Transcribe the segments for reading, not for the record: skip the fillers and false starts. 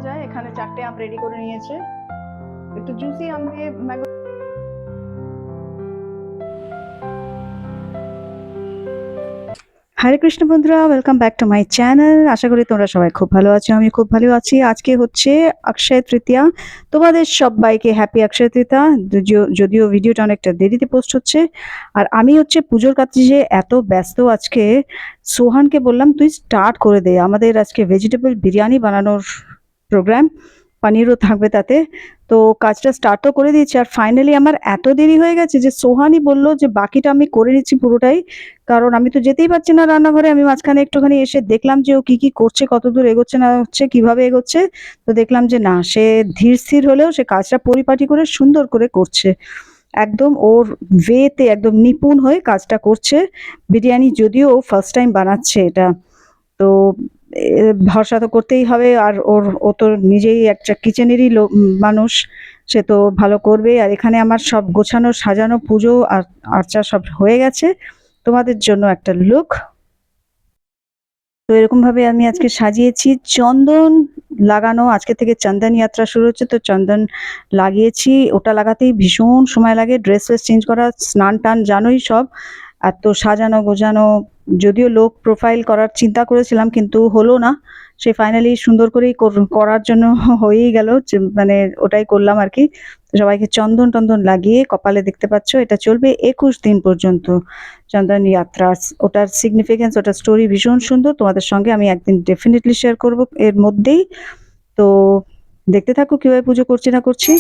যায়। এখানে 4টে am ready করে নিয়েছে, একটু জুসি আম দিয়ে ম্যাঙ্গো। হরে কৃষ্ণ বন্ধুরা, welcome back to my channel. আশা করি তোমরা সবাই খুব ভালো আছো, আমি খুব ভালো আছি। আজকে হচ্ছে অক্ষয় তৃতীয়া, তোমাদের সবাইকে হ্যাপি অক্ষয় তৃতীয়া। যদিও ভিডিওটা অনেকটা দেরিতে পোস্ট হচ্ছে, আর আমি হচ্ছে পুজোর কাছে এত ব্যস্ত আজকে। সোহানকে বললাম তুই স্টার্ট করে দে, আমাদের আজকে ভেজিটেবল বিরিয়ানি বানানোর প্রোগ্রাম, পানিরও থাকবে তাতে। তো কাজটা স্টার্ট তো করে দিয়েছি, আর ফাইনালি আমার এত দেরি হয়ে গেছে যে সোহানই বলল যে বাকিটা আমি করে নিচ্ছি পুরোটাই, কারণ আমি তো যেতেই পারছি না রান্নাঘরে। আমি মাঝখানে একটুখানি এসে দেখলাম যে ও কি কি করছে, কতদূর এগোচ্ছে না হচ্ছে, কিভাবে এগোচ্ছে। তো দেখলাম যে না, সে ধীর স্থির হলেও সে কাজটা পরিপাটি করে সুন্দর করে করছে, একদম ওর ওয়েতে একদম নিপুণ হয়ে কাজটা করছে। বিরিয়ানি যদিও ফার্স্ট টাইম বানাচ্ছে এটা, তো ভরসা তো করতেই হবে। আর ও তো নিজেই একটা কিচেনেরই মানুষ, সে তো ভালো করবে। আর এখানে আমার সব গোছানো সাজানো পুজো আর আর্চা সব হয়ে গেছে। তোমাদের জন্য একটা লুক। তো এরকম ভাবে আমি আজকে সাজিয়েছি। চন্দন লাগানো, আজকে থেকে চন্দন যাত্রা শুরু হচ্ছে, তো চন্দন লাগিয়েছি। ওটা লাগাতেই ভীষণ সময় লাগে, ড্রেস ফ্রেস চেঞ্জ করা, স্নান টান জানোই সব। এত সাজানো গোজানো, যদিও লোক প্রোফাইল করার চিন্তা করেছিলাম কিন্তু হলো না, সে ফাইনালি সুন্দর করেই করার জন্য হয়েই গেল, মানে ওটাই করলাম আর কি। সবাইকে চন্দন টন্দন লাগিয়ে কপালে দেখতে পাচ্ছ, এটা চলবে 21 দিন পর্যন্ত চন্দন যাত্রা। ওটার সিগনিফিকেন্স, ওটার স্টোরি ভীষণ সুন্দর, তোমাদের সঙ্গে আমি একদিন ডেফিনেটলি শেয়ার করব এর মধ্যেই। তো দেখতে থাকো কিভাবে পুজো করছি না করছি।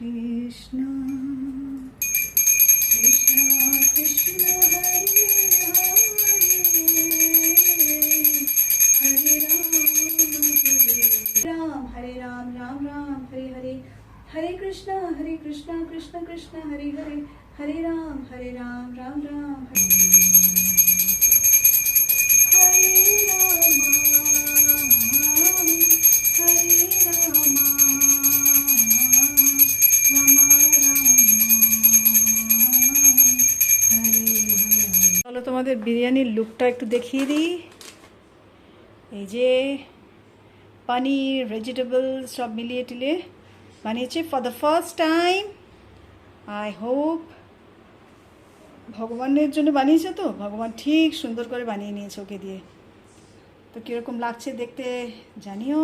Krishna Krishna Krishna Hare Hare Ram Ram Ram Hare Hare, Hare Krishna Krishna Krishna Hare Hare, Hare Ram Ram Ram Hare চলো তোমাদের বিরিয়ানির লুকটা একটু দেখিয়ে দিই। এই যে পনির ভেজিটেবল সব মিলিয়ে টিলিয়ে বানিয়েছে for the first time. I hope ভগবানের জন্য বানিয়েছে, তো ভগবান ঠিক সুন্দর করে বানিয়ে নিয়েছে ওকে দিয়ে। তো কীরকম লাগছে দেখতে জানিও।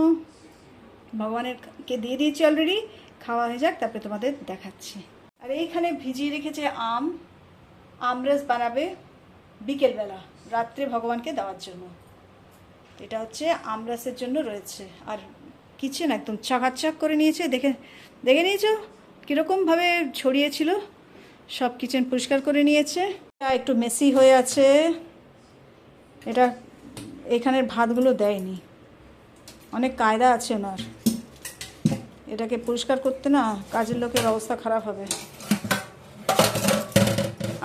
ভগবানেরকে দিয়ে দিয়েছি অলরেডি, খাওয়া হয়ে যাক তারপরে তোমাদের দেখাচ্ছি। আর এইখানে ভিজিয়ে রেখেছে আমরস বানাবে বিকেলবেলা, রাত্রে ভগবানকে দেওয়ার জন্য। এটা হচ্ছে আমরসের জন্য রয়েছে। আর কিচেন একদম চাকাচাক করে নিয়েছে, দেখে নিয়েছো কীরকমভাবে ছড়িয়েছিল, সব কিচেন পরিষ্কার করে নিয়েছে। একটু মেসি হয়ে আছে, এটা এখানের ভাতগুলো দেয়নি, অনেক কায়দা আছে ওনার। এটাকে পরিষ্কার করতে না কাজের লোকের অবস্থা খারাপ হবে।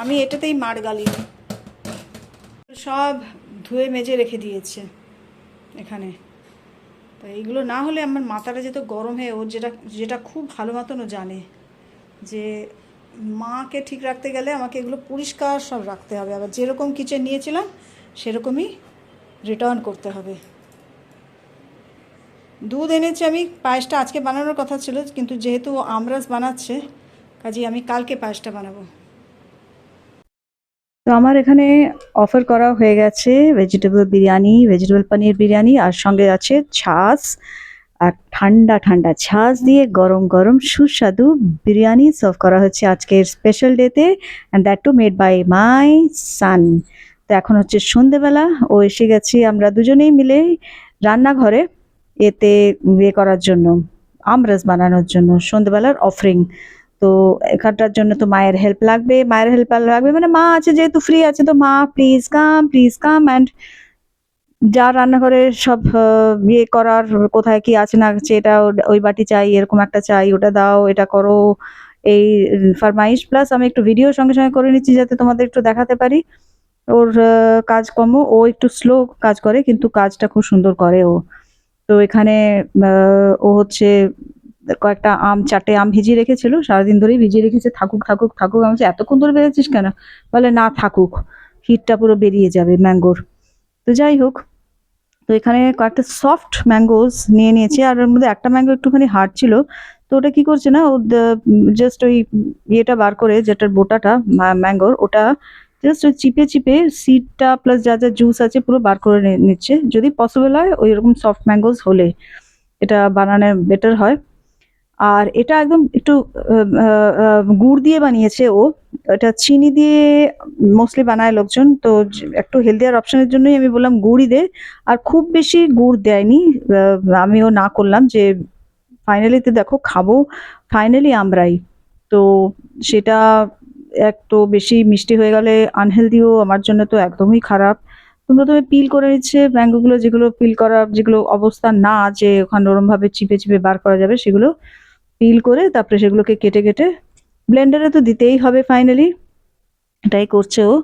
আমি এটাতেই মার গালি, সব ধুয়ে মেজে রেখে দিয়েছে এখানে। তো এইগুলো না হলে আমার মাথাটা যেত গরম হয়ে। ও যেটা খুব ভালো মতন ও জানে যে মাকে ঠিক রাখতে গেলে আমাকে এগুলো পরিষ্কার সব রাখতে হবে, আবার যেরকম কিচেন নিয়েছিলাম সেরকমই রিটার্ন করতে হবে। দুধ এনেছি আমি, পায়েসটা আজকে বানানোর কথা ছিল, কিন্তু যেহেতু আমরস বানাচ্ছে কাজেই আমি কালকে পায়েসটা বানাবো। তো আমার এখানে অফার করা হয়ে গেছে ভেজিটেবল বিরিয়ানি, ভেজিটেবল পনির বিরিয়ানি, আর সঙ্গে আছে ছাঁচ, আর ঠান্ডা ঠান্ডা ছাঁচ দিয়ে গরম গরম সুস্বাদু বিরিয়ানি সার্ভ করা হচ্ছে আজকের স্পেশাল ডেতে, and that too made by my son. তো এখন হচ্ছে সন্ধেবেলা, ও এসে গেছি, আমরা দুজনেই মিলে রান্নাঘরে এতে করার জন্য, আমরস বানানোর জন্য সন্ধেবেলার অফারিং। তো এখানটার জন্য তো মায়ের হেল্প লাগবে, মানে মা আছে যেহেতু, ফ্রি আছে, তো মা প্লিজ কাম অ্যান্ড যা রান্নাঘরে সব করার, কোথায় কি আছে না আছে, এটা ওই বাটি চাই, এরকম একটা চাই, ওটা দাও, এটা করো, এই ফরমাইশ। প্লাস আমি একটু ভিডিও সঙ্গে সঙ্গে করে নিচ্ছি যাতে তোমাদের একটু দেখাতে পারি। ওর কাজকর্ম, ও একটু স্লো কাজ করে কিন্তু কাজটা খুব সুন্দর করে ও। তো এখানে ও হচ্ছে কয়েকটা আম, 4টে আম ভিজিয়ে রেখেছিল। সারাদিন ধরেই ভিজিয়ে রেখেছে। থাকুক, থাকুক, থাকুক। আমি বলছি, "এতক্ষণ ধরে ভেজাচ্ছিস কেন?" বলে, "না থাকুক। হিটটা পুরো বেরিয়ে যাবে ম্যাঙ্গোর।" তো যাই হোক, তো এখানে কয়েকটা সফট ম্যাঙ্গোস নিয়ে নিয়েছি। আর ওর মধ্যে একটা ম্যাঙ্গো একটুখানি হার্ড ছিল। তো ওটা কি করছে না, ও জাস্ট ওই ইয়েটা বার করে, যেটার বোটাটা ম্যাঙ্গোর, ওটা জাস্ট ওই চিপে, চিপে সিডটা প্লাস যা, যা জুস আছে পুরো বার করে নিচ্ছে। যদি পসিবল হয় ওইরকম সফট ম্যাঙ্গোস হলে এটা বানানো বেটার হয়। আর এটা একদম একটু গুড় দিয়ে বানিয়েছে ও। এটা চিনি দিয়ে মোস্টলি বানায় লোকজন। তো একটু হেলদিয়ার অপশনের জন্যই আমি বললাম গুড়ই দে। আর খুব বেশি গুড় দেয়নি। আমিও না করলাম যে ফাইনালি তো দেখো খাবো ফাইনালি আমরাই। তো সেটা একটু বেশি মিষ্টি হয়ে গেলে আনহেলদিও আমার জন্য তো একদমই খারাপ। তো প্রথমে পিল করে নিচ্ছে ম্যাঙ্গোগুলো, যেগুলো পিল করা, যেগুলো অবস্থা না যে ওখানে ওরমভাবে চিপে, চিপে বার করা যাবে, সেগুলো পিল করে তারপরে সেগুলোকে কেটে, কেটে ব্লেন্ডারে তো দিতেই হবে ফাইনালি। এটাই করছে ও।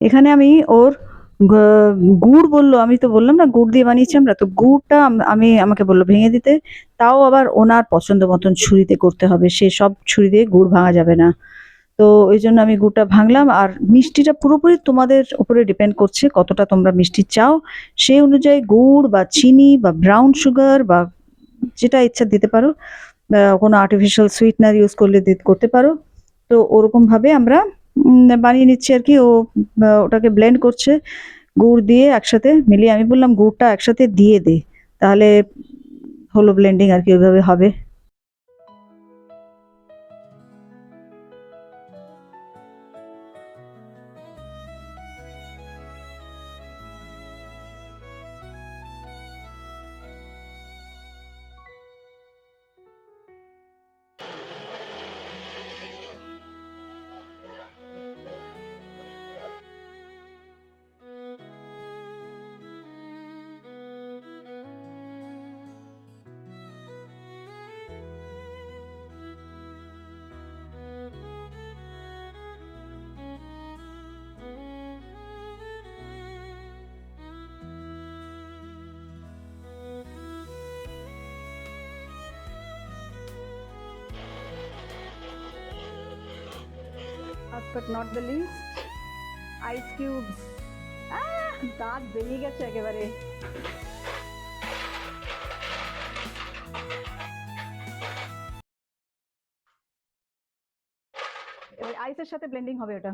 এখানে আমি ওর গুড় বলল, আমি তো বললাম না গুড় দিয়ে বানিয়েছি আমরা, তো গুড়টা আমাকে বলল ভেঙে দিতে। তাও আবার ওনার পছন্দ মতন ছুরিতে করতে হবে, সে সব ছুরি দিয়ে গুড় ভাঙা যাবে না। তো ওই জন্য আমি গুড়টা ভাঙলাম। আর মিষ্টিটা পুরোপুরি তোমাদের উপরে ডিপেন্ড করছে কতটা তোমরা মিষ্টি চাও, সেই অনুযায়ী গুড় বা চিনি বা ব্রাউন সুগার বা যেটা ইচ্ছা দিতে পারো। কোনো আর্টিফিশিয়াল সুইটনার ইউজ করলে করতে পারো। তো ওরকমভাবে আমরা বানিয়ে নিচ্ছি আর কি। ও ওটাকে ব্লেন্ড করছে গুড় দিয়ে একসাথে মিলিয়ে। আমি বললাম গুড়টা একসাথে দিয়ে দে, তাহলে হলো ব্লেন্ডিং আর কি, ওইভাবে হবে। Last but not the least, ice cubes. দাঁত বেরিয়ে গেছে একেবারে। এবার আইসের সাথে ব্লেন্ডিং হবে ওটা।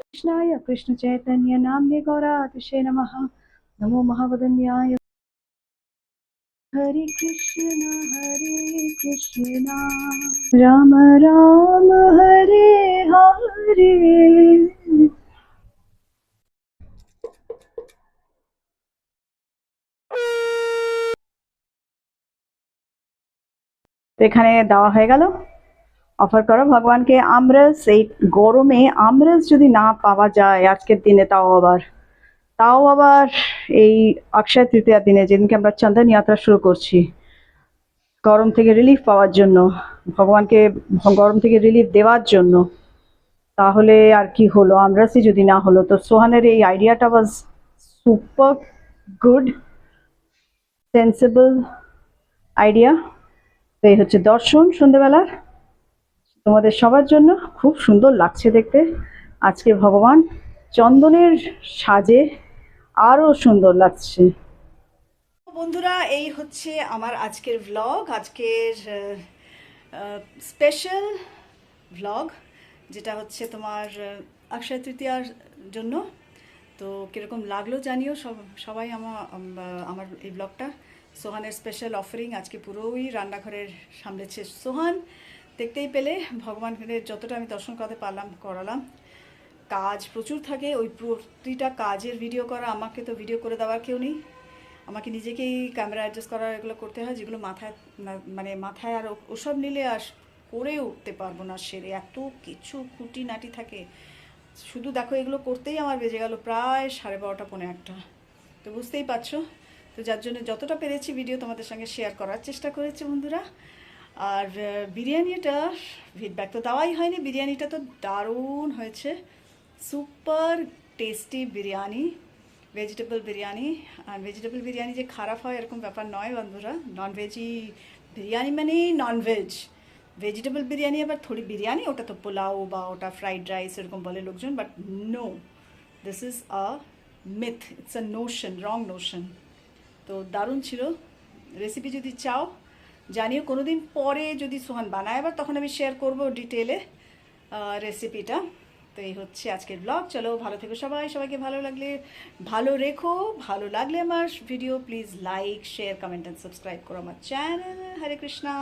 কৃষ্ণায় কৃষ্ণ চৈতন্য নাম্নে গৌরাতিশে নমঃ। নমো মহাবদন্যায়। হরে কৃষ্ণ হরে কৃষ্ণ রাম রাম হরে হরে। তো এখানে দেওয়া হয়ে গেল। অফার করো ভগবানকে আমরস। এই গরমে আমরস যদি না পাওয়া যায় আজকের দিনে, তাও আবার এই অক্ষয় তৃতীয়ার দিনে, যেদিনকে আমরা চন্দন যাত্রা শুরু করছি, গরম থেকে রিলিফ পাওয়ার জন্য, ভগবানকে গরম থেকে রিলিফ দেওয়ার জন্য, তাহলে আর কি হলো, আমরাসই যদি না হলো। তো সোহানের এই আইডিয়াটা ওয়াজ সুপার গুড, সেন্সিবল আইডিয়া। তো এই হচ্ছে দর্শন সন্ধ্যেবেলার তোমাদের সবার জন্য। খুব সুন্দর লাগছে দেখতে। আজকে ভগবান চন্দনের সাজে আরো সুন্দর লাগছে। বন্ধুরা, এই হচ্ছে আমার আজকের ভ্লগ, আজকের স্পেশাল ভ্লগ, যেটা হচ্ছে তোমার অক্ষয় তৃতীয়ার জন্য। তো কীরকম লাগলো জানিও সবাই আমার এই ব্লগটা। সোহানের স্পেশাল অফারিং আজকে পুরোই রান্নাঘরের সামলেছে সোহান। দেখতেই পেলে ভগবানের যতটা আমি দর্শন করাতে পারলাম করালাম। কাজ প্রচুর থাকে, ওই প্রতিটা কাজের ভিডিও করা, আমাকে তো ভিডিও করে দেওয়ার কেউ নেই। আমাকে নিজেকেই ক্যামেরা অ্যাডজাস্ট করা এগুলো করতে হয়, যেগুলো মাথায় মানে মাথায় আর ওসব নিলে আর করে উঠতে পারবো না সেরে, এত কিছু খুঁটিনাটি থাকে। শুধু দেখো এগুলো করতেই আমার বেজে গেল প্রায় 12:30 পৌনে 1টা। তো বুঝতেই পারছো, তো যার জন্য যতটা পেরেছি ভিডিও তোমাদের সঙ্গে শেয়ার করার চেষ্টা করেছি বন্ধুরা। আর বিরিয়ানিটা ফিডব্যাক তো দেওয়াই হয়নি, বিরিয়ানিটা তো দারুণ হয়েছে, super tasty biryani, vegetable biryani. আর ভেজিটেবল বিরিয়ানি যে খারাপ হয় এরকম ব্যাপার নয় বন্ধুরা, ননভেজি বিরিয়ানি মানে ননভেজ, ভেজিটেবল বিরিয়ানি আবার থোড়ি বিরিয়ানি, ওটা তো পোলাও বা ওটা ফ্রাইড রাইস এরকম বলে লোকজন, but no, this is a myth, it's a notion, wrong notion. তো দারুণ ছিল। রেসিপি যদি চাও জানিও, কোনো দিন পরে যদি সোহান বানায় আবার, তখন আমি শেয়ার করবো ডিটেলে রেসিপিটা। তো এই হচ্ছে আজকের ব্লগ। চলো ভালো থেকো সবাই, সবাইকে ভালো লাগলে ভালো রেখো, ভালো লাগলে আমার video please like share comment and subscribe করো আমার চ্যানেল। হরে কৃষ্ণা।